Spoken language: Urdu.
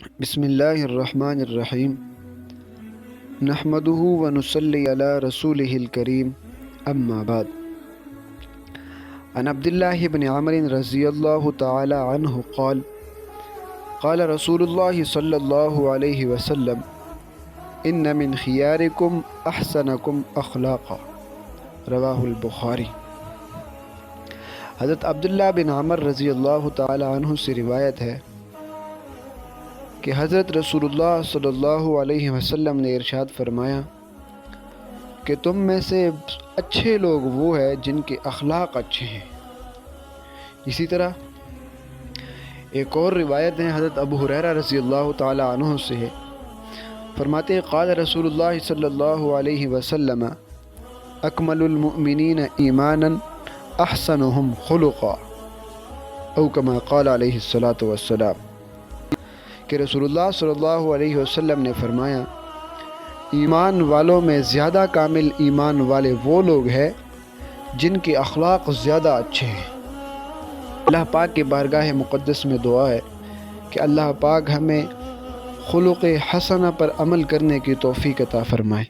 بسم اللہ الرحمن الرحیم نحمده ونصلی علی رسوله الکریم اما بعد عن عبد الله بن عمرو رضی اللہ تعالی عنہ قال قال رسول اللہ صلی اللہ علیہ وسلم ان من خیارکم احسنکم اخلاقا رواہ البخاری۔ حضرت عبداللہ بن عمر رضی اللہ تعالی عنہ سے روایت ہے کہ حضرت رسول اللہ صلی اللہ علیہ وسلم نے ارشاد فرمایا کہ تم میں سے اچھے لوگ وہ ہیں جن کے اخلاق اچھے ہیں۔ اسی طرح ایک اور روایت ہے حضرت ابو ہریرہ رضی اللہ تعالی عنہ سے ہے، فرماتے ہیں قال رسول اللہ صلی اللہ علیہ وسلم اکمل المؤمنین ایمانا احسنهم خلقا او کما قال علیہ الصلاۃ والسلام، کہ رسول اللہ صلی اللہ علیہ وسلم نے فرمایا ایمان والوں میں زیادہ کامل ایمان والے وہ لوگ ہیں جن کے اخلاق زیادہ اچھے ہیں۔ اللہ پاک کے بارگاہ مقدس میں دعا ہے کہ اللہ پاک ہمیں خلق حسنہ پر عمل کرنے کی توفیق عطا فرمائے۔